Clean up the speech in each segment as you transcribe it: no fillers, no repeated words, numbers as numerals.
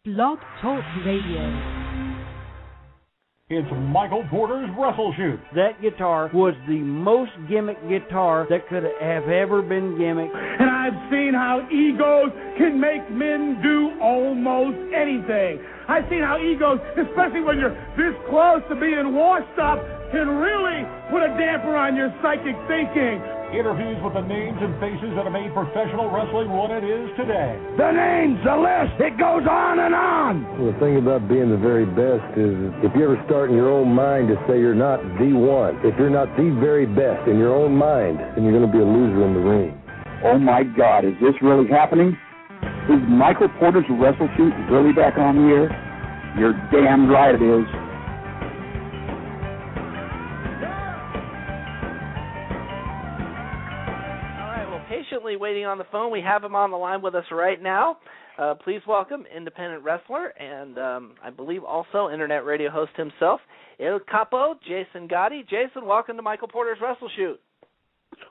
Blog Talk Radio. It's Michael Porter's Wrestle Shoot. That guitar was the most gimmick guitar that could have ever been gimmicked. And I've seen how egos can make men do almost anything. I've seen how egos, especially when you're this close to being washed up, can really put a damper on your psychic thinking. Interviews with the names and faces that have made professional wrestling what it is today. The names, the list, it goes on and on. Well, the thing about being the very best is if you ever start in your own mind to say you're not the one, if you're not the very best in your own mind, then you're going to be a loser in the ring. Oh, my God, is this really happening? Is Michael Porter's Wrestle Shoot really back on the air? You're damn right it is. Patiently waiting on the phone. We have him on the line with us right now. Please welcome independent wrestler and I believe also internet radio host himself, El Capo, Jason Gotti. Jason, welcome to Michael Porter's Wrestle Shoot.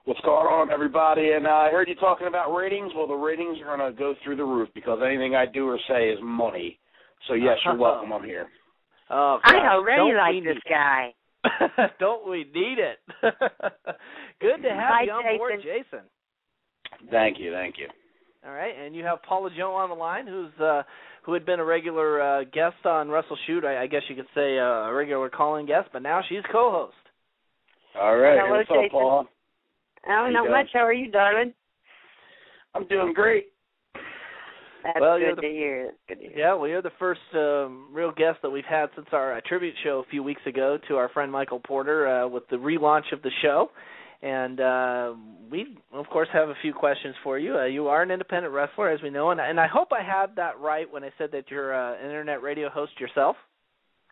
What's going on, everybody? And I heard you talking about ratings. Well, the ratings are going to go through the roof because anything I do or say is money. So, yes, you're welcome on here. Oh, I already like this guy. Don't we need it? Good to have you on board, Jason. Thank you. All right, and you have Paula Joe on the line, who had been a regular guest on Wrestle Shoot. I guess you could say a regular calling guest, but now she's co-host. All right, hello, what's Jason. up, Paula? Oh, not much. How are you, darling? I'm doing great. That's good to hear. Yeah, well, you're the first real guest that we've had since our tribute show a few weeks ago to our friend Michael Porter with the relaunch of the show. And we, of course, have a few questions for you. You are an independent wrestler, as we know, and I hope I had that right when I said that you're an internet radio host yourself.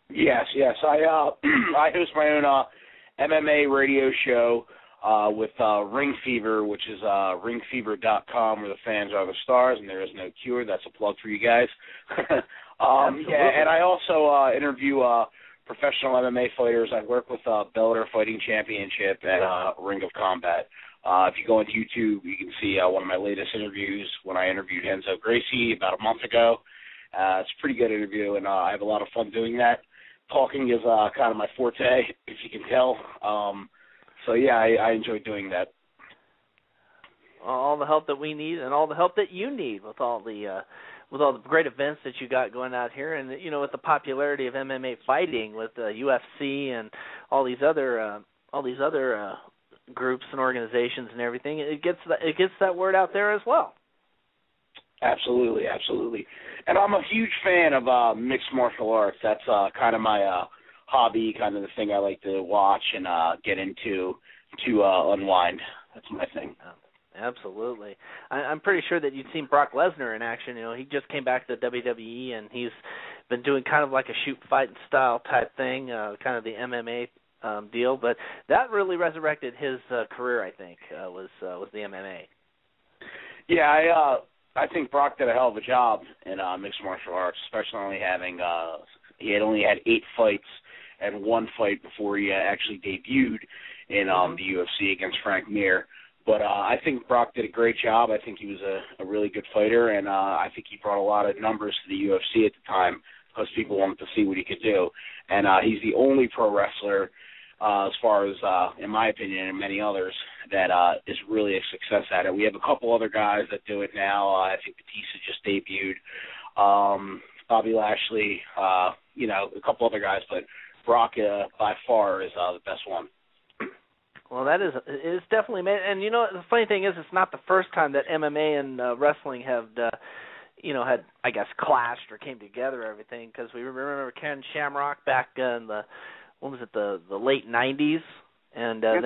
Yes. I host my own MMA radio show with Ring Fever, which is ringfever.com, where the fans are the stars, and there is no cure. That's a plug for you guys. And I also interview professional MMA fighters. I work with Bellator Fighting Championship and Ring of Combat. If you go into YouTube, you can see one of my latest interviews when I interviewed Enzo Gracie about a month ago. It's a pretty good interview, and I have a lot of fun doing that. Talking is kind of my forte, if you can tell. I enjoy doing that. All the help that we need and all the help that you need with all the great events that you got going out here, and with the popularity of MMA fighting with UFC and all these other groups and organizations and everything, it gets that word out there as well. Absolutely. And I'm a huge fan of mixed martial arts. That's kind of my hobby, kind of the thing I like to watch and get into to unwind. That's my thing. Absolutely. I'm pretty sure that you'd seen Brock Lesnar in action. He just came back to WWE, and he's been doing kind of like a shoot fight style type thing, kind of the MMA deal. But that really resurrected his career, I think, was the MMA. Yeah, I think Brock did a hell of a job in mixed martial arts, especially only having he had only had 8 fights and 1 fight before he actually debuted in the UFC against Frank Mir. But I think Brock did a great job. I think he was a really good fighter, and I think he brought a lot of numbers to the UFC at the time because people wanted to see what he could do. And he's the only pro wrestler, as far as, in my opinion, and many others, that is really a success at it. We have a couple other guys that do it now. I think Batista just debuted. Bobby Lashley, a couple other guys, but Brock by far is the best one. Well, it's definitely made, and the funny thing is, it's not the first time that MMA and wrestling have, had, I guess, clashed or came together. Everything, because we remember Ken Shamrock back in the late '90s, and then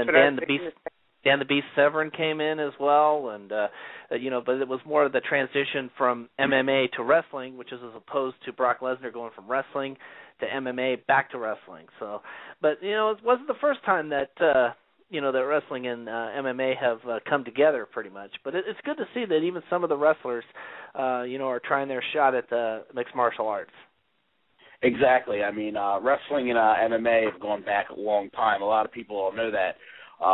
Dan the Beast Severn came in as well, and but it was more of the transition from MMA to wrestling, which is as opposed to Brock Lesnar going from wrestling to MMA back to wrestling. So, but it wasn't the first time that. That wrestling and MMA have come together pretty much. But it's good to see that even some of the wrestlers, are trying their shot at the mixed martial arts. Exactly. I mean, wrestling and MMA have gone back a long time. A lot of people don't know that.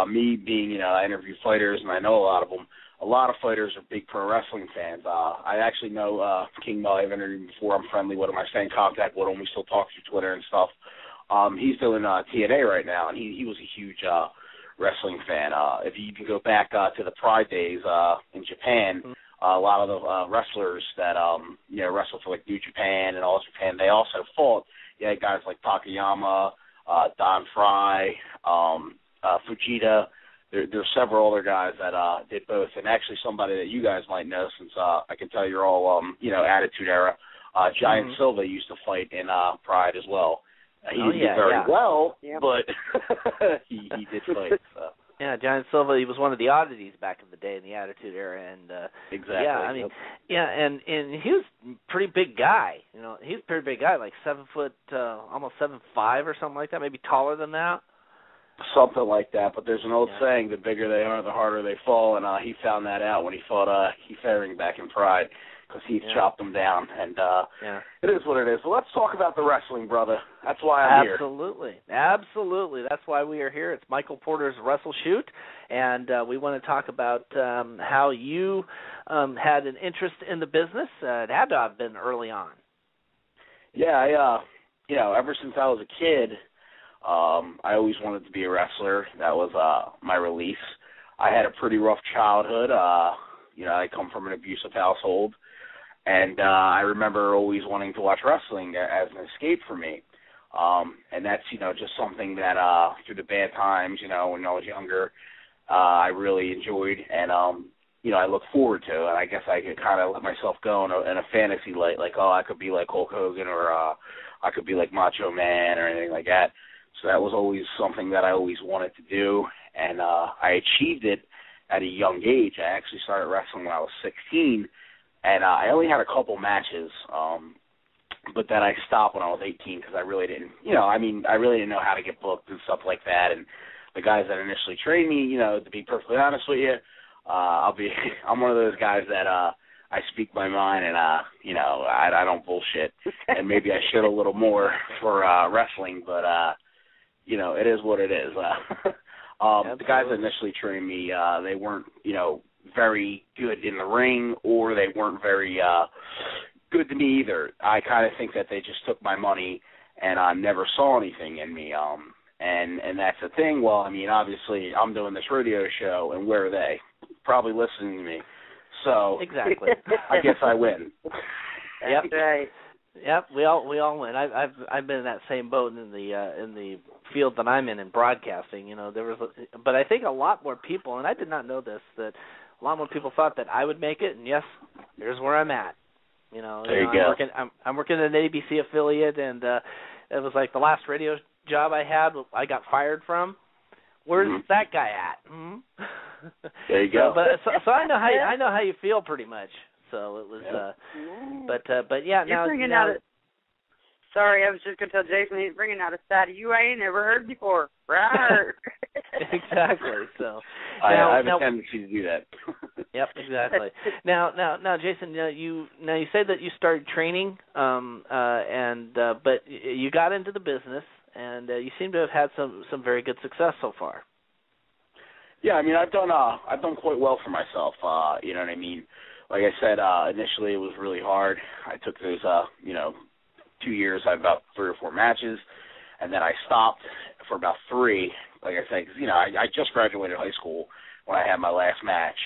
Me being, I interview fighters and I know a lot of them. a lot of fighters are big pro wrestling fans. I actually know King Mo. I've interviewed him before. I'm friendly with him. I stay in contact with him. We still talk through Twitter and stuff. He's doing TNA right now, and he was a huge wrestling fan. If you can go back to the Pride days in Japan, a lot of the wrestlers that wrestled for like New Japan and All Japan, they also fought. You had guys like Takayama, Don Fry, Fujita. There's several other guys that did both, and actually somebody that you guys might know, since I can tell you're all Attitude Era. Giant Silva used to fight in Pride as well. He didn't do very well, but he did fight. So. Yeah, Giant Silva, he was one of the oddities back in the day in the Attitude Era, and exactly. Yeah, I mean, and he was a pretty big guy. He's a pretty big guy, like 7 foot, almost 7'5" or something like that, maybe taller than that. Something like that, but there's an old saying: the bigger they are, the harder they fall, and he found that out when he fought Heath Herring back in Pride, because Heath chopped him down, and it is what it is. So let's talk about the wrestling, brother. That's why I'm here. Absolutely. That's why we are here. It's Michael Porter's Wrestle Shoot, and we want to talk about how you had an interest in the business. It had to have been early on. Yeah, ever since I was a kid, I always wanted to be a wrestler. That was my release. I had a pretty rough childhood. I come from an abusive household, and I remember always wanting to watch wrestling as an escape for me. And that's, just something that through the bad times, when I was younger, I really enjoyed, and I look forward to. And I guess I could kind of let myself go in a fantasy light, like, I could be like Hulk Hogan, or I could be like Macho Man, or anything like that. So that was always something that I always wanted to do, and I achieved it at a young age. I actually started wrestling when I was 16, and I only had a couple matches, but then I stopped when I was 18 because I really didn't, I really didn't know how to get booked and stuff like that. And the guys that initially trained me, to be perfectly honest with you, I'm one of those guys that I speak my mind, and I don't bullshit, and maybe I should a little more for wrestling, but it is what it is. The guys that initially trained me, they weren't, very good in the ring, or they weren't very good to me either. I kind of think that they just took my money and never saw anything in me. And that's the thing. Well, obviously, I'm doing this radio show, and where are they? Probably listening to me. So exactly, I guess I win. Yep. Right. Yep, we all win. I've been in that same boat in the field that I'm in broadcasting. But I think a lot more people, and I did not know this, that a lot more people thought that I would make it. And yes, here's where I'm at. There you go. I'm working at an ABC affiliate, and it was like the last radio job I had, I got fired from. Where's that guy at? There you go. So I know how you feel pretty much. So it was, but yeah. You're bringing out sorry, I was just gonna tell Jason he's bringing out a side of you I ain't never heard before. Right. Exactly. So I have a tendency to do that. Yep, exactly. Now, Jason, you said that you started training, but you got into the business, and you seem to have had some very good success so far. Yeah, I've done quite well for myself. You know what I mean? Like I said, initially it was really hard. I took those, 2 years. I had about 3 or 4 matches, and then I stopped for about 3. Like I said, because I just graduated high school when I had my last match,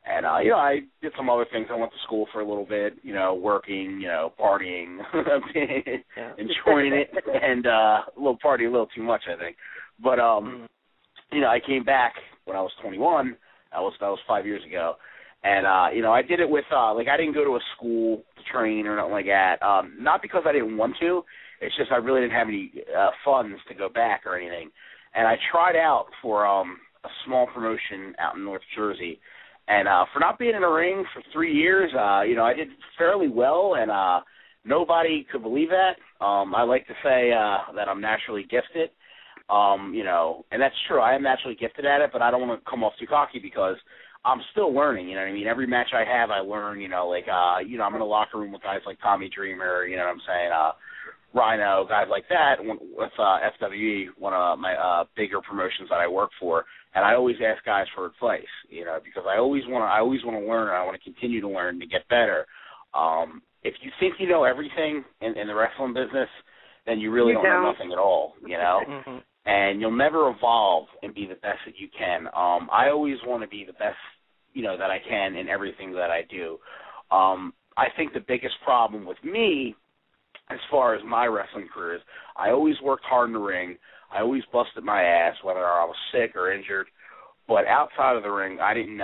and I did some other things. I went to school for a little bit, working, partying, enjoying it, and a little too much, I think. But I came back when I was 21. That was 5 years ago. And, I did it with, I didn't go to a school to train or nothing like that. Not because I didn't want to. It's just I really didn't have any funds to go back or anything. And I tried out for a small promotion out in North Jersey. And for not being in a ring for 3 years, I did fairly well, and nobody could believe that. I like to say that I'm naturally gifted, and that's true. I am naturally gifted at it, but I don't want to come off too cocky because I'm still learning, you know what I mean? Every match I have, I learn, I'm in a locker room with guys like Tommy Dreamer, you know what I'm saying, Rhino, guys like that. With FWE, one of my bigger promotions that I work for, And I always ask guys for advice, because I always want to learn, and I want to continue to learn to get better. If you think you know everything in the wrestling business, then you really don't know nothing at all, Mm-hmm. And you'll never evolve and be the best that you can. I always want to be the best, that I can in everything that I do. I think the biggest problem with me, as far as my wrestling career is, I always worked hard in the ring. I always busted my ass, whether I was sick or injured. But outside of the ring, I didn't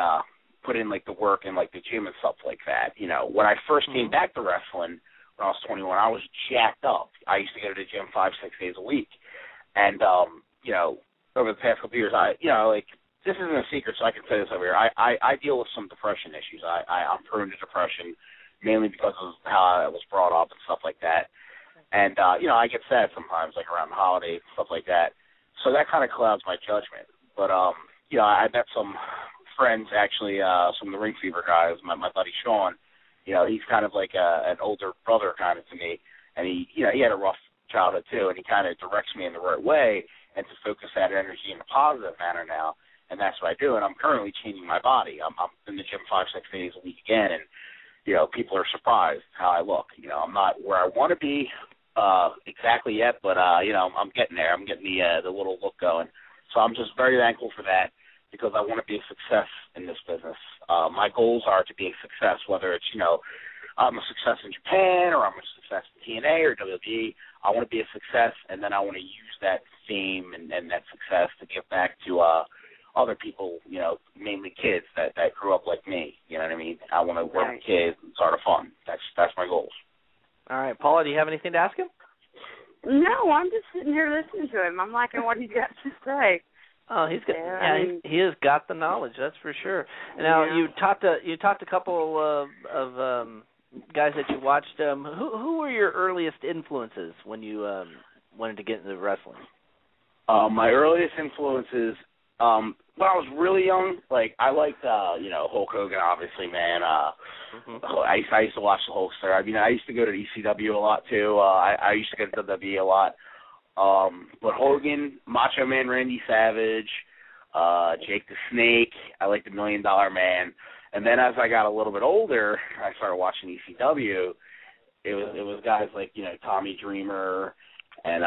put in, the work in, the gym and stuff like that. When I first came back to wrestling when I was 21, I was jacked up. I used to go to the gym 5-6 days a week. And, over the past couple of years, this isn't a secret, so I can say this over here. I deal with some depression issues. I'm prone to depression, mainly because of how I was brought up and stuff like that. And, I get sad sometimes, around the holidays and stuff like that. So that kind of clouds my judgment. But, I met some friends, actually, some of the Ring Fever guys, my buddy Sean. He's kind of like an older brother kind of to me. And he had a rough childhood, too, and he kind of directs me in the right way and to focus that energy in a positive manner now. And that's what I do. And I'm currently changing my body. I'm in the gym 5-6 days a week again, and people are surprised how I look. I'm not where I want to be exactly yet, but I'm getting there. I'm getting the little look going. So I'm just very thankful for that, because I want to be a success in this business. My goals are to be a success, whether it's I'm a success in Japan or I'm a success in TNA or WWE. I want to be a success, and then I want to use that fame and that success to give back to other people, mainly kids that grew up like me. You know what I mean? I want to work with kids and start a fun. That's my goals. All right, Paula, do you have anything to ask him? No, I'm just sitting here listening to him. I'm liking what he's got to say. Oh, he's got. He has got the knowledge. That's for sure. Now you talked a couple of guys that you watched. Who were your earliest influences when you wanted to get into wrestling? My earliest influences. When I was really young, I liked, Hulk Hogan, obviously, man. I used to watch the Hulkster. I mean, I used to go to ECW a lot, too. I used to go to WWE a lot. But Hogan, Macho Man Randy Savage, Jake the Snake, I liked the $1 Million Man. And then as I got a little bit older, I started watching ECW. It was guys like, Tommy Dreamer and,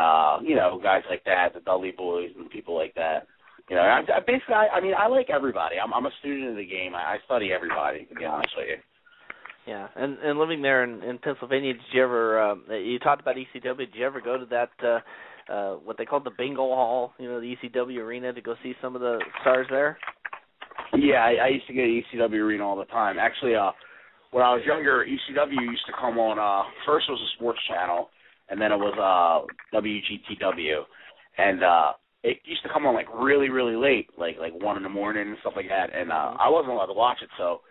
guys like that, the Dudley Boys and people like that. I like everybody. I'm a student of the game. I study everybody, to be honest with you. Yeah, and living there in Pennsylvania, did you ever? You talked about ECW. Did you ever go to that what they called the Bingo Hall? The ECW arena to go see some of the stars there. Yeah, I used to go to ECW arena all the time. Actually, when I was younger, ECW used to come on. First it was a sports channel, and then it was WGTW, and it used to come on really, really late, like 1 in the morning and stuff like that. And I wasn't allowed to watch it, so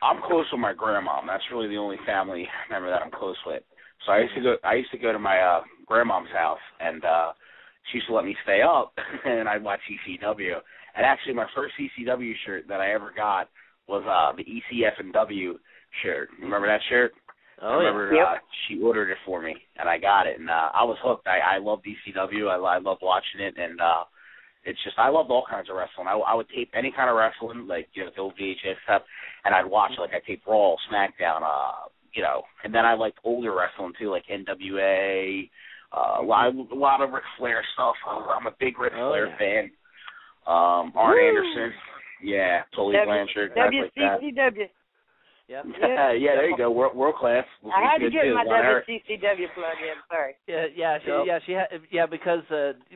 I'm close with my grandmom. That's really the only family member that I'm close with. So I used to go to my grandmom's house, and she used to let me stay up, and I'd watch ECW. And actually, my first ECW shirt that I ever got was the ECF and W shirt. Remember that shirt? Oh, I remember she ordered it for me, and I got it, and I was hooked. I loved ECW. I loved watching it, and it's just I loved all kinds of wrestling. I would tape any kind of wrestling, the old VHS stuff, and I'd watch I taped Raw, SmackDown, and then I liked older wrestling too, like NWA, a lot of Ric Flair stuff. I'm a big Ric Flair fan. Arn Anderson, Tully Blanchard, guys like that. WCCW. Yep. Yeah, there you go. World class. I had to get my WCCW plug in. Sorry. Because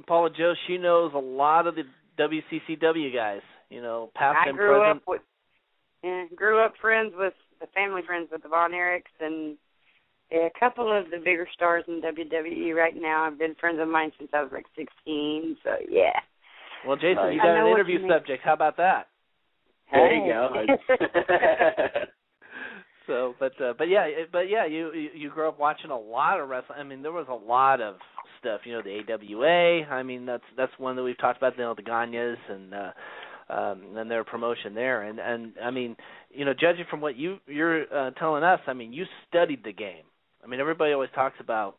Paula Joe, she knows a lot of the WCCW guys. Past and present. Grew up family friends with the Von Erichs and a couple of the bigger stars in WWE right now. I've been friends of mine since I was 16. So yeah. Well, Jason, you got an interview subject. How about that? There you go. So, but you grew up watching a lot of wrestling. I mean, there was a lot of stuff. The AWA. I mean, that's one that we've talked about. The Gagnes and their promotion there. And I mean, judging from what you're telling us, I mean, you studied the game. I mean, everybody always talks about,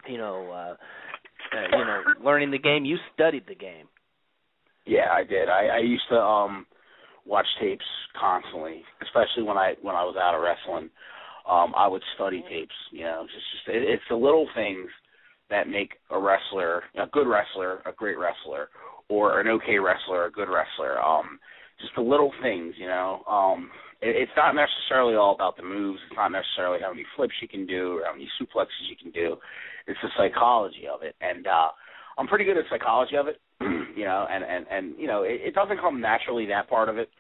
learning the game. You studied the game. Yeah, I did. I used to watch tapes constantly, especially when I was out of wrestling. I would study tapes. You know, it's the little things that make a wrestler, a good wrestler, a great wrestler, or an okay wrestler, a good wrestler. Just the little things, you know. It's not necessarily all about the moves. It's not necessarily how many flips you can do or how many suplexes you can do. It's the psychology of it. And I'm pretty good at psychology of it, you know, and you know, it doesn't come naturally, that part of it.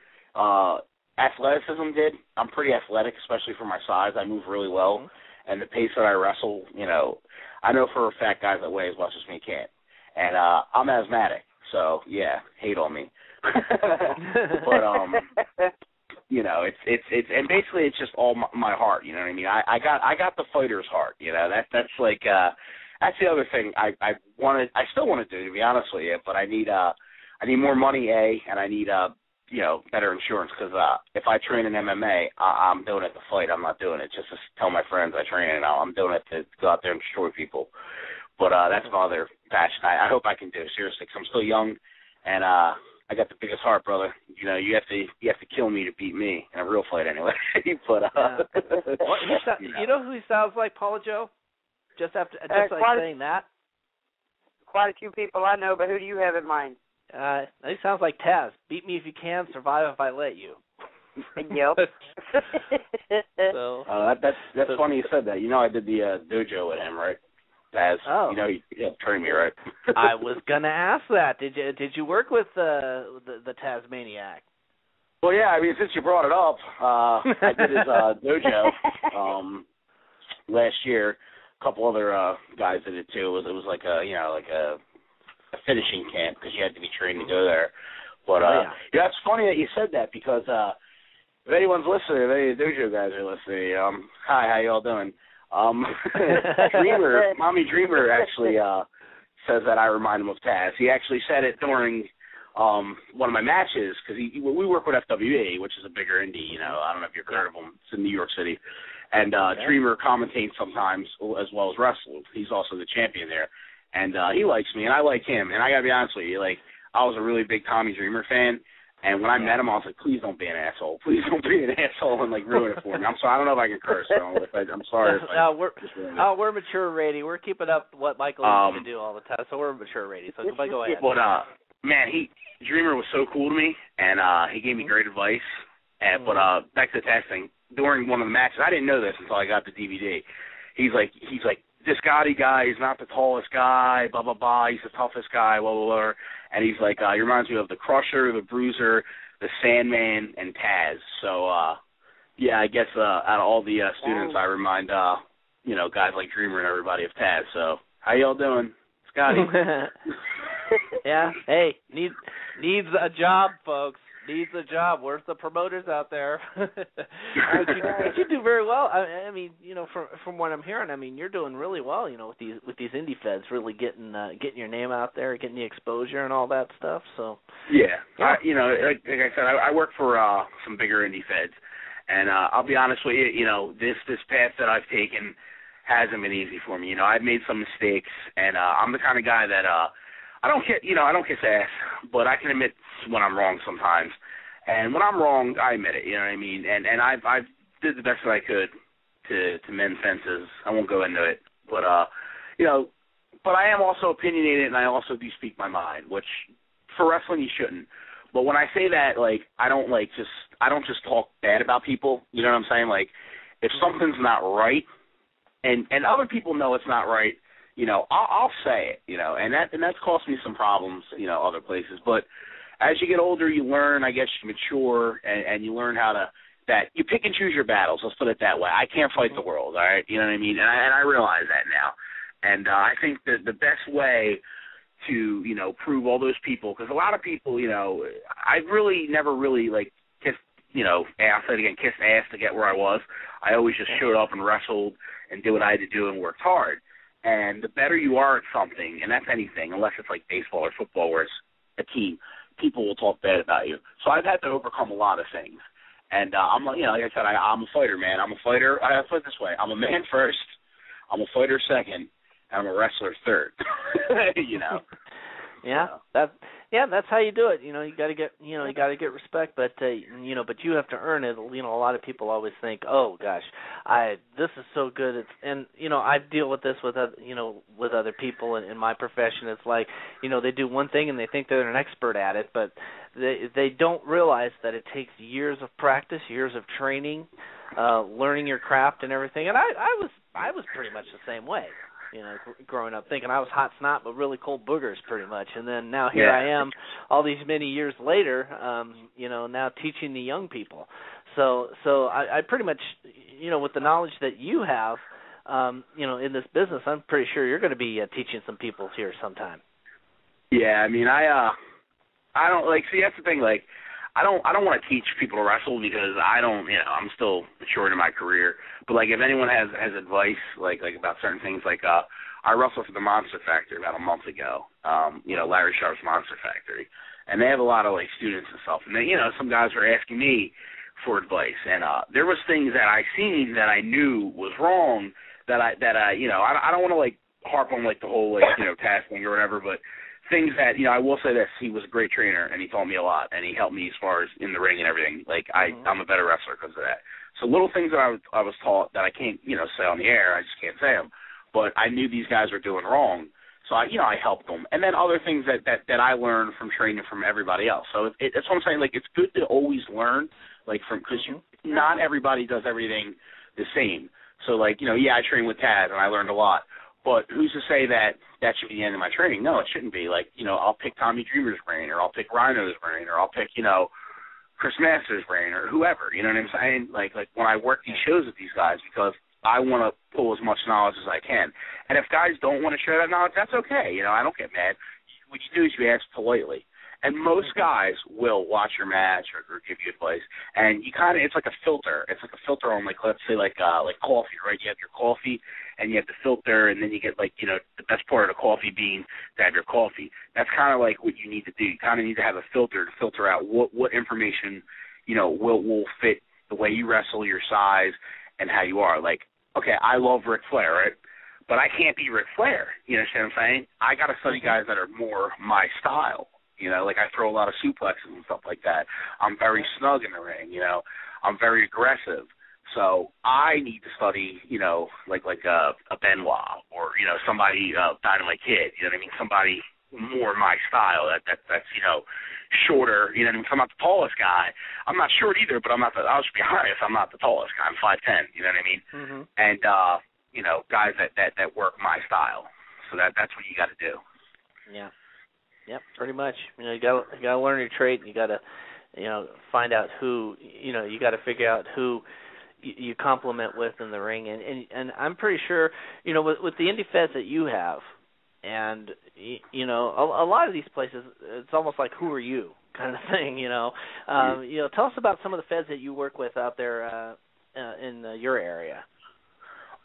Athleticism did. I'm pretty athletic, especially for my size. I move really well. And the pace that I wrestle, you know, I know for a fact guys that weigh as much as me can't. And I'm asthmatic, so, yeah, hate on me. But, you know, it's and basically it's just all my heart, you know what I mean? I got the fighter's heart, you know. That's like that's the other thing I still want to do, to be honest with you, but I need more money, and I need you know, better insurance, because if I train in MMA, I'm doing it to fight. I'm not doing it just to tell my friends I train, and I'm doing it to go out there and destroy people. But that's my other passion. I hope I can do, seriously, because I'm still young, and I got the biggest heart, brother. You know, you have to kill me to beat me in a real fight, anyway. But well, you know who he sounds like, Paula Joe? Just like saying that. Quite a few people I know, but who do you have in mind? He sounds like Taz. Beat me if you can, survive if I let you. Yep. So that's funny you said that. You know, I did the dojo with him, right? Taz. Oh. You know, he trained me, right? I was gonna ask that. Did you work with the Tasmaniac? Well, yeah. I mean, since you brought it up, I did his dojo last year. A couple other guys did it too. It was like a finishing camp, because you had to be trained to go there. But yeah, it's funny that you said that, because if anyone's listening, if any of the dojo guys are listening, hi, how y'all doing? Mommy Dreamer actually says that I remind him of Taz. He actually said it during one of my matches, because we work with FWE, which is a bigger indie. You know, I don't know if you've heard of them. It's in New York City. And Dreamer commentates sometimes as well as Wrestle. He's also the champion there. And he likes me, and I like him. And I got to be honest with you, like, I was a really big Tommy Dreamer fan. And when I met him, I was like, please don't be an asshole. Please don't be an asshole and, like, ruin it for me. I'm sorry. I don't know if I can curse. So I'm sorry. We're mature rating. We're keeping up what Michael used to do all the time. So we're mature rating. So go ahead. But, man, Dreamer was so cool to me, and he gave me great advice. But back to the Taz thing, during one of the matches, I didn't know this until I got the DVD. He's like, this Gotti guy is not the tallest guy, blah, blah, blah. He's the toughest guy, blah, blah, blah. And he's like, he reminds me of the Crusher, the Bruiser, the Sandman, and Taz. So, yeah, I guess out of all the students, I remind, you know, guys like Dreamer and everybody of Taz. So, how y'all doing? Scotty. Yeah, hey, needs a job, folks. Needs a job. Where's the promoters out there? You do very well. I mean, you know, from what I'm hearing, I mean, you're doing really well. You know, with these indie feds, really getting your name out there, getting the exposure and all that stuff. So yeah. You know, like I said, I work for some bigger indie feds, and I'll be honest with you. You know, this path that I've taken hasn't been easy for me. You know, I've made some mistakes, and I'm the kind of guy that I don't kiss ass, but I can admit when I'm wrong sometimes. And when I'm wrong, I admit it, you know what I mean? And I've did the best that I could to mend fences. I won't go into it. But you know, but I am also opinionated, and I also do speak my mind, which for wrestling you shouldn't. But when I say that, like, I don't just talk bad about people, you know what I'm saying? Like, if something's not right and other people know it's not right, you know, I'll say it, you know, and that's cost me some problems, you know, other places. But as you get older, you learn, I guess, you mature, and you learn how to, that you pick and choose your battles, let's put it that way. I can't fight the world, all right, you know what I mean? And I realize that now. And I think that the best way to, you know, prove all those people, because a lot of people, you know, I really never really, like, kissed, you know, I'll say it again, kissed ass to get where I was. I always just showed up and wrestled and did what I had to do and worked hard. And the better you are at something, and that's anything, unless it's like baseball or football where it's a team, people will talk bad about you. So I've had to overcome a lot of things. And I'm, you know, like I said, I'm a fighter, man. I'm a fighter. I put it this way: I'm a man first, I'm a fighter second, and I'm a wrestler third. You know. Yeah, that Yeah, that's how you do it. You got to get respect, but but you have to earn it. A lot of people always think, "Oh gosh, this is so good." I deal with this with other people in my profession. It's like, they do one thing and they think they're an expert at it, but they don't realize that it takes years of practice, years of training, learning your craft and everything. And I was pretty much the same way. Growing up thinking I was hot snot but really cold boogers pretty much. And then now here I am all these many years later, now teaching the young people. So I pretty much, with the knowledge that you have, in this business, I'm pretty sure you're going to be teaching some people here sometime. Yeah, I mean, I don't, see, that's the thing, I don't want to teach people to wrestle because I don't, I'm still short in my career. But if anyone has advice, about certain things, I wrestled for the Monster Factory about a month ago, Larry Sharp's Monster Factory, and they have a lot of students and stuff. And they, some guys were asking me for advice, and there was things that I seen that I knew was wrong that I don't want to harp on the whole task thing or whatever, but things that, I will say this, he was a great trainer, and he taught me a lot, and he helped me as far as in the ring and everything. I'm a better wrestler because of that. So little things that I was taught that I can't, say on the air, I just can't say them, but I knew these guys were doing wrong, so I helped them. And then other things that I learned from training from everybody else. So that's what I'm saying, it's good to always learn, because not everybody does everything the same. So, I trained with Taz, and I learned a lot. But who's to say that should be the end of my training? No, it shouldn't be. I'll pick Tommy Dreamer's brain, or I'll pick Rhino's brain, or I'll pick, Chris Masters' brain, or whoever. You know what I'm saying? When I work these shows with these guys, because I want to pull as much knowledge as I can. And if guys don't want to share that knowledge, that's okay. I don't get mad. What you do is you ask politely. And most guys will watch your match or give you advice. And you it's like a filter. It's like a filter on, let's say, coffee, right? You have your coffee, and you have the filter, and then you get, the best part of the coffee bean to have your coffee. That's kind of what you need to do. You kind of need to have a filter to filter out what information, will fit the way you wrestle, your size, and how you are. Okay, I love Ric Flair, right? But I can't be Ric Flair. You understand what I'm saying? I got to study guys that are more my style. I throw a lot of suplexes and stuff like that. I'm very snug in the ring, I'm very aggressive. So I need to study, a Benoit or, somebody, Dynamite Kid, you know what I mean? Somebody more my style that's shorter, you know what I mean? I'm not the tallest guy. I'm not short either, but I'll just be honest, I'm not the tallest guy. I'm 5'10", you know what I mean? Mm-hmm. And, guys that work my style. So that's what you got to do. Yeah. Yep, pretty much. You got to learn your trade, and you got to, find out who, you got to figure out who you complement with in the ring, and I'm pretty sure, with the indie feds that you have, and a lot of these places, it's almost like who are you kind of thing, Tell us about some of the feds that you work with out there in your area.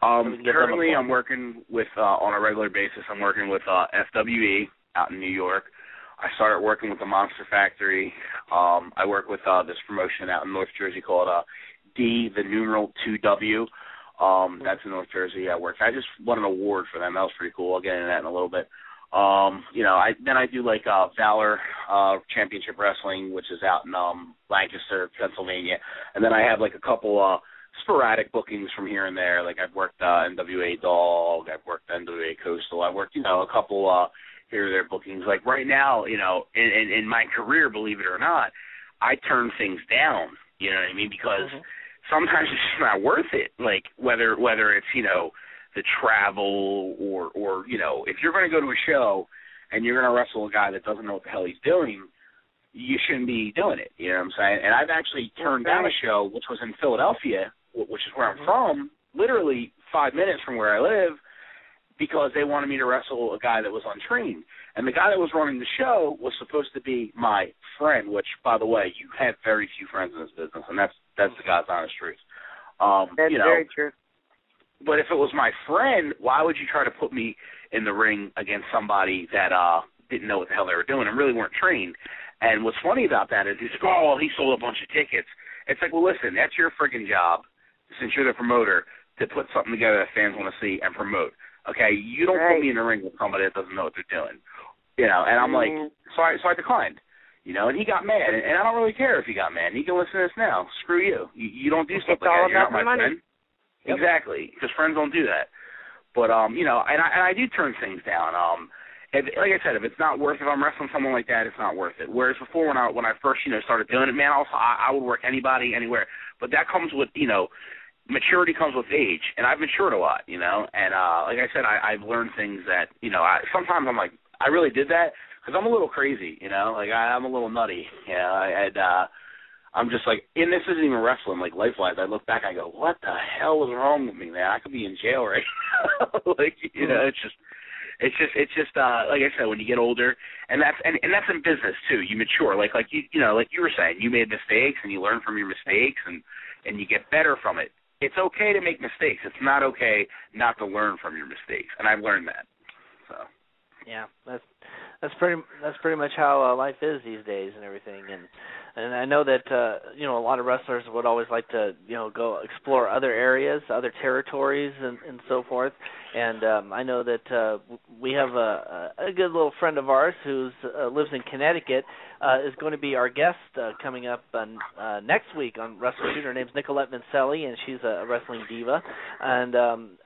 Currently, I'm working with on a regular basis. I'm working with FWE out in New York. I started working with the Monster Factory. I work with this promotion out in North Jersey called D, the numeral 2W. That's in North Jersey. I just won an award for them. That was pretty cool. I'll get into that in a little bit. I do Valor Championship Wrestling, which is out in Lancaster, Pennsylvania. And then I have a couple sporadic bookings from here and there. I've worked NWA Dog, I've worked NWA Coastal, I've worked, a couple here or there bookings. Right now, in my career, believe it or not, I turn things down, you know what I mean? Because sometimes it's just not worth it. Whether it's, the travel or if you're going to go to a show and you're going to wrestle a guy that doesn't know what the hell he's doing, you shouldn't be doing it, you know what I'm saying? And I've actually turned down a show which was in Philadelphia, which is where I'm from, literally 5 minutes from where I live, because they wanted me to wrestle a guy that was untrained. And the guy that was running the show was supposed to be my friend, which, by the way, you have very few friends in this business, and that's the God's honest truth. That's very true. But if it was my friend, why would you try to put me in the ring against somebody that didn't know what the hell they were doing and really weren't trained? And what's funny about that is he's like, oh, well, he sold a bunch of tickets. It's like, well, listen, that's your friggin' job, since you're the promoter, to put something together that fans want to see and promote. Okay, you don't put me in the ring with somebody that doesn't know what they're doing. And I'm like, so I declined. And he got mad, and I don't really care if he got mad. He can listen to this now. Screw you. You don't do stuff like that. You're not my friend. Yep. Exactly, because friends don't do that. But and I do turn things down. Like I said, if it's not worth it, if I'm wrestling someone like that, it's not worth it. Whereas before, when I first started doing it, man, I would work anybody, anywhere. But that comes with maturity comes with age, and I've matured a lot, And like I said, I've learned things that sometimes I'm like, I really did that. Because I'm a little crazy, like I'm a little nutty, I'm just like, and this isn't even wrestling, like life-wise. I look back, I go, what the hell is wrong with me, man? I could be in jail right now. It's just like I said, when you get older, and that's in business too. You mature, like you were saying, you made mistakes and you learn from your mistakes and you get better from it. It's okay to make mistakes. It's not okay not to learn from your mistakes, and I've learned that. So. Yeah, that's pretty much how life is these days and everything, and I know that a lot of wrestlers would always like to go explore other areas, other territories, and so forth. And I know that we have a good little friend of ours who lives in Connecticut is going to be our guest coming up next week on Wrestle Shoot. Her name's Nicolette Vincelli, and she's a wrestling diva. And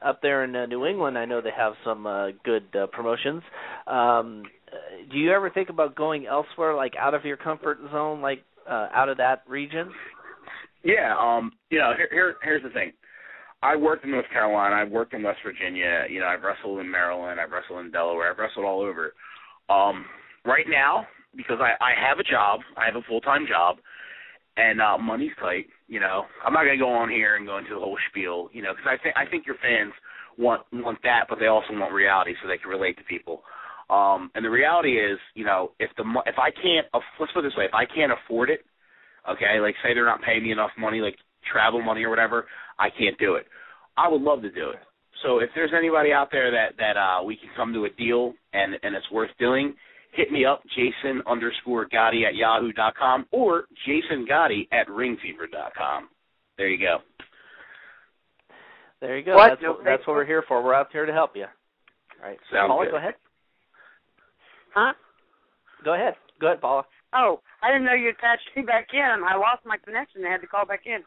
up there in New England, I know they have some good promotions. Do you ever think about going elsewhere, like out of your comfort zone, like out of that region? Yeah. Here's the thing. I worked in North Carolina. I've worked in West Virginia. I've wrestled in Maryland. I've wrestled in Delaware. I've wrestled all over. Right now, because I have a job, I have a full-time job, and money's tight. I'm not going to go on here and go into the whole spiel. Because I think your fans want that, but they also want reality so they can relate to people. And the reality is, if I can't, let's put it this way, if I can't afford it, okay, like say they're not paying me enough money, like travel money or whatever, I can't do it. I would love to do it. So if there's anybody out there that we can come to a deal and it's worth doing, hit me up, Jason_Gotti@yahoo.com or JasonGotti@ringfever.com. There you go. There you go. That's what we're here for. We're out here to help you. All right. Paula, go ahead. Huh? Go ahead, Paula. Oh, I didn't know you attached me back in. I lost my connection. I had to call back in.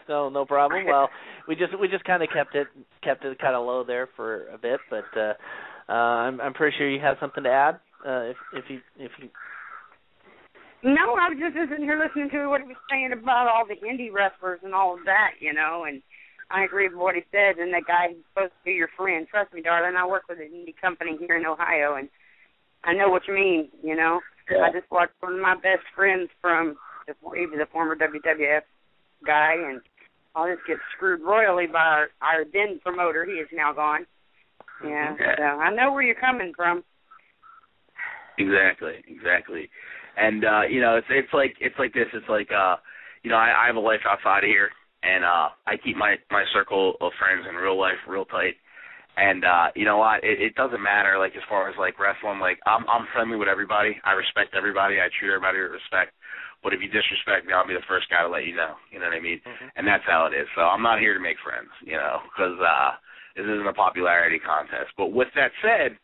No problem. Well, we just kind of kept it kind of low there for a bit, but I'm pretty sure you have something to add. If you. No, I was just sitting here listening to what he was saying about all the indie wrestlers and all of that, and I agree with what he said. And that guy is supposed to be your friend. Trust me, darling. I work with an indie company here in Ohio, and I know what you mean. Yeah. I just watched one of my best friends from he was a former WWF guy, and I'll just get screwed royally by our then promoter. He is now gone. Yeah, so I know where you're coming from. Exactly. And it's like this. It's like I have a life outside of here, and I keep my circle of friends in real life real tight. And you know what? It doesn't matter. Like as far as like wrestling, like I'm friendly with everybody. I respect everybody. I treat everybody with respect. But if you disrespect me, I'll be the first guy to let you know. You know what I mean? Mm-hmm. And that's how it is. So I'm not here to make friends, because this isn't a popularity contest. But with that said,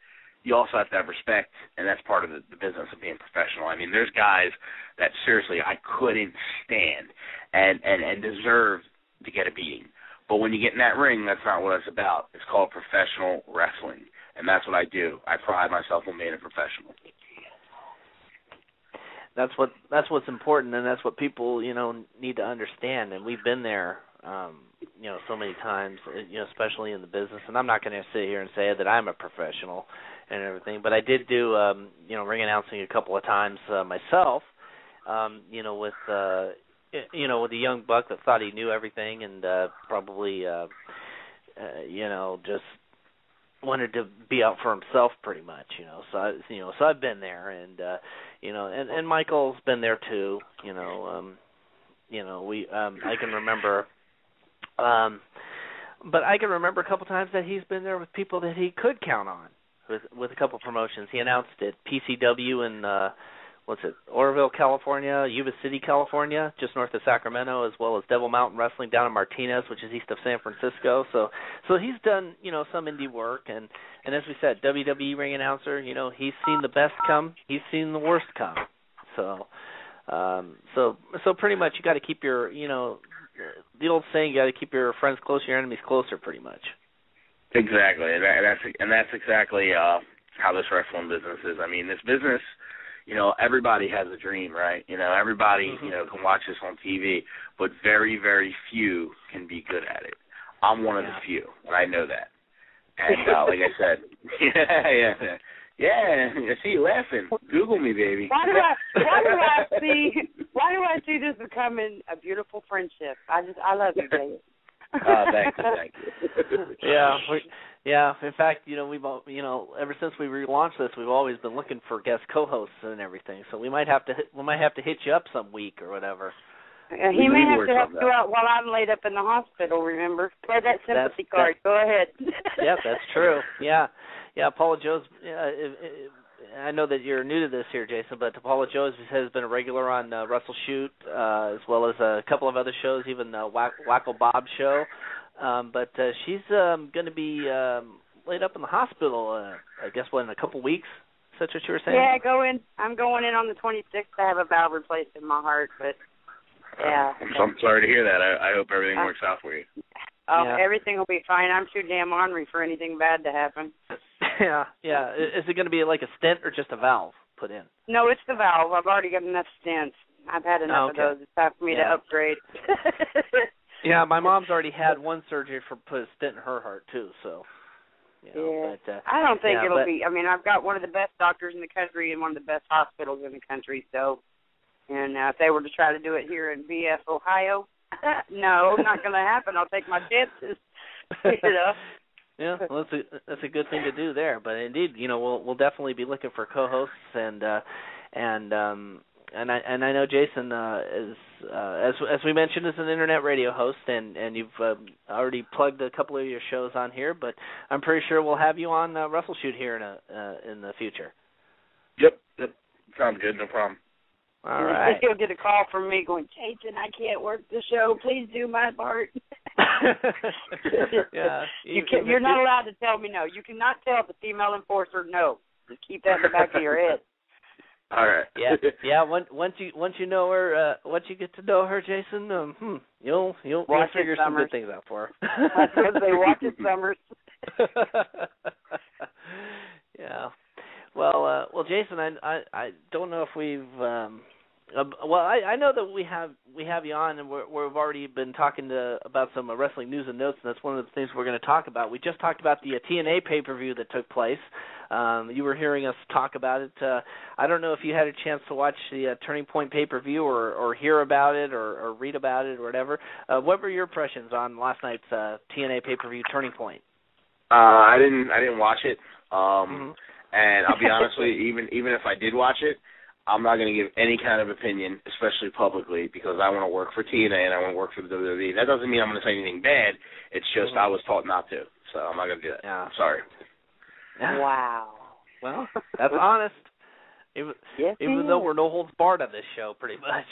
you also have to have respect, and that's part of the business of being professional. I mean, there's guys that seriously I couldn't stand and deserve to get a beating. But when you get in that ring, that's not what it's about. It's called professional wrestling, and that's what I do. I pride myself on being a professional. That's what's important, and that's what people need to understand. And we've been there, so many times, especially in the business. And I'm not going to sit here and say that I'm a professional and everything, but I did do ring announcing a couple of times myself. With with a young buck that thought he knew everything and probably just wanted to be out for himself pretty much, So I've been there, and and Michael's been there too, I can remember but I can remember a couple times that he's been there with people that he could count on with a couple promotions. He announced at PCW in Oroville, California, Yuba City, California, just north of Sacramento, as well as Devil Mountain Wrestling down in Martinez, which is east of San Francisco. So he's done, some indie work, and as we said, WWE ring announcer. He's seen the best come, he's seen the worst come. So pretty much you got to keep your, the old saying, you got to keep your friends close, your enemies closer, pretty much. Exactly, and that's exactly how this wrestling business is. I mean, this business, everybody has a dream, right? Everybody, can watch this on TV, but very, very few can be good at it. I'm one of the few, and I know that. And like I said, I see you laughing. Google me, baby. Why do I see this becoming a beautiful friendship? I love you, Dave. Thank you. Yeah. In fact, we've ever since we relaunched this, we've always been looking for guest co-hosts and everything. So we might have to hit you up some week or whatever. He may have to help you out while I'm laid up in the hospital. Remember, play that sympathy card. Go ahead. Yep, that's true. Yeah. Paula Jones. I know that you're new to this here, Jason, but Paula Jones has been a regular on Wrestle Shoot, as well as a couple of other shows, even Wacko Bob show. But she's going to be laid up in the hospital, I guess, in a couple weeks? Is that what you were saying? Yeah, I'm going in on the 26th. I have a valve replaced in my heart, but yeah. I'm sorry to hear that. I hope everything works out for you. Oh, yeah. Everything will be fine. I'm too damn ornery for anything bad to happen. Yeah. Is it going to be like a stent or just a valve put in? No, it's the valve. I've already got enough stents. I've had enough of those. It's time for me to upgrade. Yeah, my mom's already had one surgery for put a stent in her heart too. So. But, I don't think it'll be. I mean, I've got one of the best doctors in the country and one of the best hospitals in the country. So, and if they were to try to do it here in BF, Ohio, no, not going to happen. I'll take my chances. Yeah, well, that's a good thing to do there. But indeed, we'll definitely be looking for co-hosts, and I know Jason is as we mentioned is an internet radio host, and you've already plugged a couple of your shows on here. But I'm pretty sure we'll have you on Wrestle Shoot here in the future. Yep, sounds good. No problem. All right. He'll get a call from me going, Jason, I can't work the show. Please do my part. Yeah. You're not allowed to tell me no. You cannot tell the female enforcer no. Just keep that in the back of your head. All right. Yeah. Once you know her, once you get to know her, Jason, you'll figure some good things out for her. That's because they watch it summers. Yeah. Well, Jason, I don't know if we've. I know that we have you on, and we've already been talking about some wrestling news and notes, and that's one of the things we're going to talk about. We just talked about the TNA pay-per-view that took place. You were hearing us talk about it. I don't know if you had a chance to watch the Turning Point pay-per-view or hear about it or read about it or whatever. What were your impressions on last night's TNA pay-per-view Turning Point? I didn't watch it. And I'll be honest with you, even if I did watch it, I'm not going to give any kind of opinion, especially publicly, because I want to work for TNA and I want to work for the WWE. That doesn't mean I'm going to say anything bad. It's just I was taught not to, so I'm not going to do that. Yeah. I'm sorry. Wow. Well, that's honest. Even though we're no holds barred on this show, pretty much.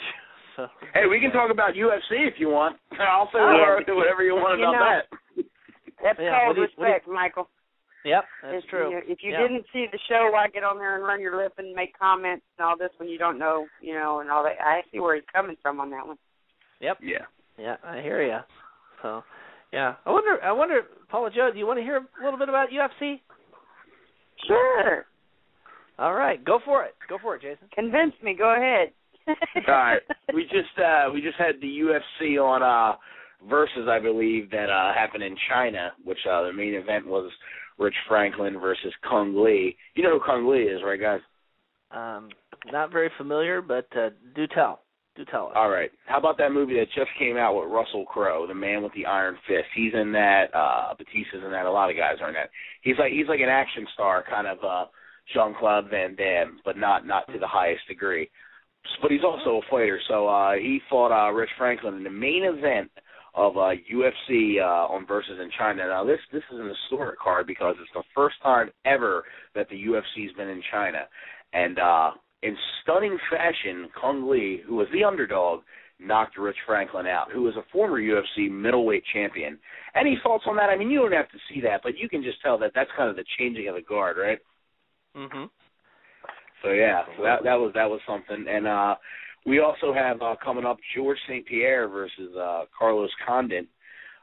So. Hey, we can talk about UFC if you want. I'll say whatever you want about that. That's called respect, Michael. Yep, that's true. If you didn't see the show, why get on there and run your lip and make comments and all this when you don't know, and all that. I see where he's coming from on that one. Yep. Yeah. Yeah, I hear you. So, yeah. I wonder, Paula Joe, do you want to hear a little bit about UFC? Sure. All right, go for it. Go for it, Jason. Convince me. Go ahead. All right. We just had the UFC on Versus, I believe, that happened in China, which the main event was Rich Franklin versus Kung Lee. You know who Kung Lee is, right, guys? Not very familiar, but do tell. Do tell us. All right. How about that movie that just came out with Russell Crowe, The Man with the Iron Fist? He's in that. Batista's in that. A lot of guys are in that. He's like an action star, kind of Jean-Claude Van Damme, but not to the highest degree. But he's also a fighter. So he fought Rich Franklin in the main event of UFC on Versus in China. Now, this is an historic card because it's the first time ever that the UFC's been in China. And in stunning fashion, Kung Lee, who was the underdog, knocked Rich Franklin out, who was a former UFC middleweight champion. Any thoughts on that? I mean, you don't have to see that, but you can just tell that that's kind of the changing of the guard, right? Mhm. So yeah, so that was something. And we also have coming up George St. Pierre versus Carlos Condit.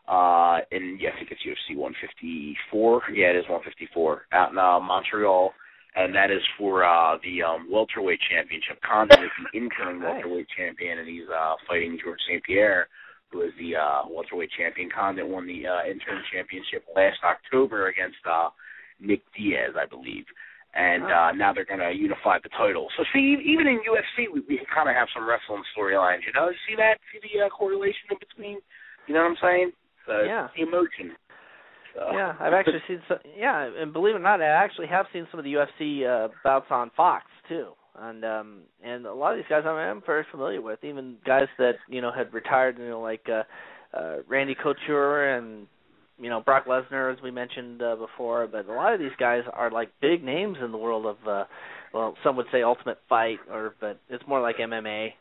I think it's UFC 154. Yeah, it is 154 out in Montreal, and that is for the welterweight championship. Condit is the interim welterweight champion, and he's fighting George St. Pierre, who is the welterweight champion. Condit won the interim championship last October against Nick Diaz, I believe. And now they're going to unify the title. So, see, even in UFC, we kind of have some wrestling storylines. You know, you see that? See the correlation in between? You know what I'm saying? Yeah. The emotion. So. Yeah, I've actually seen some. Yeah, and believe it or not, I actually have seen some of the UFC bouts on Fox too, and a lot of these guys I'm very familiar with. Even guys that had retired, like Randy Couture and Brock Lesnar, as we mentioned before. But a lot of these guys are like big names in the world of some would say Ultimate Fight, but it's more like MMA.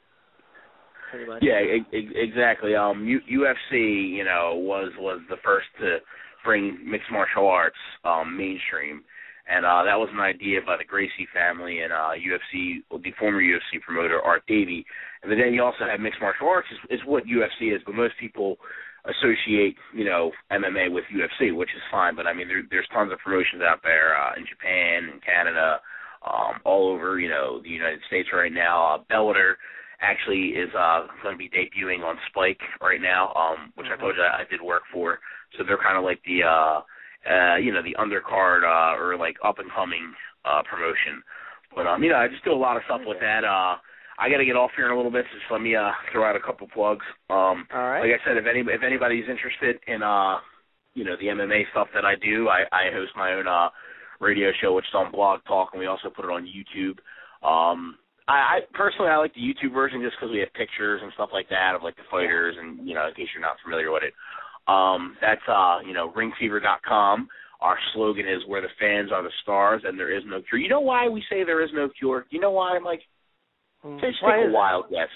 Pretty much. Yeah, exactly. UFC, was the first to bring mixed martial arts mainstream, and that was an idea by the Gracie family and the former UFC promoter Art Davie. And then you also have mixed martial arts is what UFC is, but most people associate MMA with UFC, which is fine. But I mean, there's tons of promotions out there in Japan and Canada, all over the United States right now. Bellator actually is going to be debuting on Spike right now, which I told you I did work for. So they're kind of like the the undercard or like up and coming promotion. But I just do a lot of stuff with that. I got to get off here in a little bit, so just let me throw out a couple plugs. All right. Like I said, if anybody's interested in the MMA stuff that I do, I host my own radio show, which is on Blog Talk, and we also put it on YouTube. I personally like the YouTube version just because we have pictures and stuff like that of like the fighters, and in case you're not familiar with it, that's ringfever.com. Our slogan is "Where the fans are the stars, and there is no cure." You know why we say there is no cure? You know why, Mike? Just take a wild guess.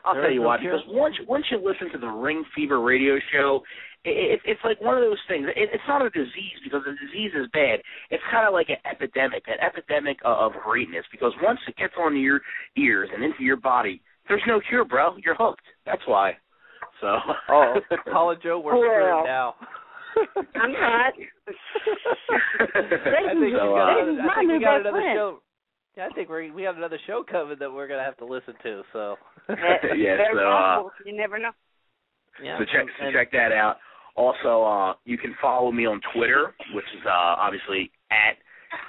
I'll tell you why. Because once you listen to the Ring Fever radio show, it's like one of those things. It's not a disease because the disease is bad. It's kind of like an epidemic of greatness. Because once it gets on your ears and into your body, there's no cure, bro. You're hooked. That's why. So. Paula Joe, we're screwed now. I'm not. I think we got another show. Yeah, I think we have another show coming that we're gonna have to listen to. So. You never know. Yeah. So check that out. Also, you can follow me on Twitter, which is obviously at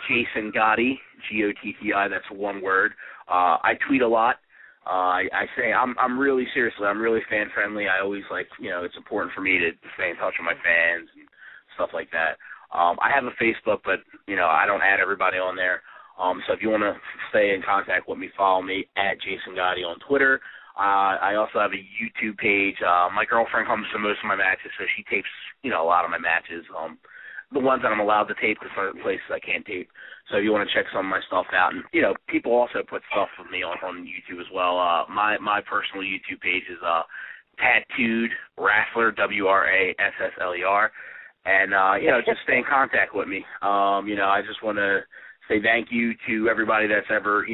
Jason Gotti, Gotti. That's one word. I tweet a lot. I say I'm really fan friendly. I always it's important for me to stay in touch with my fans and stuff like that. I have a Facebook, but I don't add everybody on there. So if you want to stay in contact with me, follow me at Jason Gotti on Twitter. I also have a YouTube page. My girlfriend comes to most of my matches, so she tapes, a lot of my matches. The ones that I'm allowed to tape, because certain places I can't tape. So if you want to check some of my stuff out, and people also put stuff of me on YouTube as well. My personal YouTube page is Tattooed Wrestler, WRASSLER, and just stay in contact with me. I just want to say thank you to everybody that's ever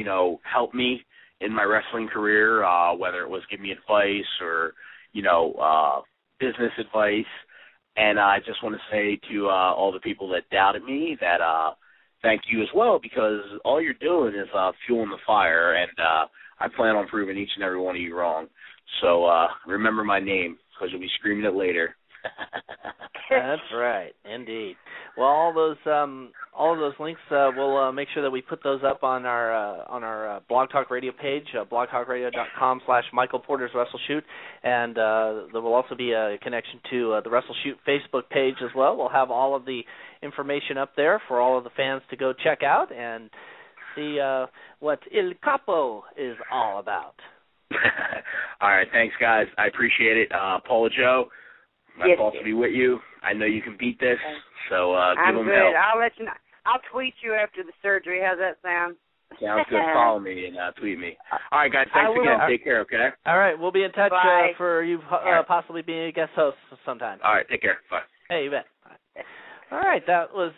helped me in my wrestling career, whether it was give me advice or business advice. And I just want to say to all the people that doubted me that thank you as well, because all you're doing is fueling the fire, and I plan on proving each and every one of you wrong. So remember my name, because you'll be screaming it later. That's right, indeed. Well, all of those links, we'll make sure that we put those up on our Blog Talk Radio page, blogtalkradio.com/Michael Porter's Wrestle Shoot, and there will also be a connection to the Wrestle Shoot Facebook page as well. We'll have all of the information up there for all of the fans to go check out and see what Il Capo is all about. All right, thanks, guys. I appreciate it. Paula Joe, my fault to be with you. I know you can beat this, so give them good. help. I'll let you know. I'll tweet you after the surgery. How's that sound? Sounds good. Follow me and tweet me. All right, guys. Thanks again. Take care, okay? All right. We'll be in touch for you possibly being a guest host sometime. All right. Take care. Bye. Hey, you bet. All right. That was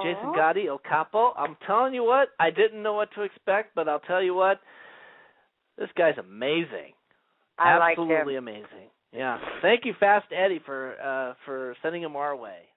Jason Gotti, El Capo. I'm telling you what, I didn't know what to expect, but I'll tell you what, this guy's amazing. I Absolutely like him. Amazing. Yeah. Thank you, Fast Eddie, for sending him our way.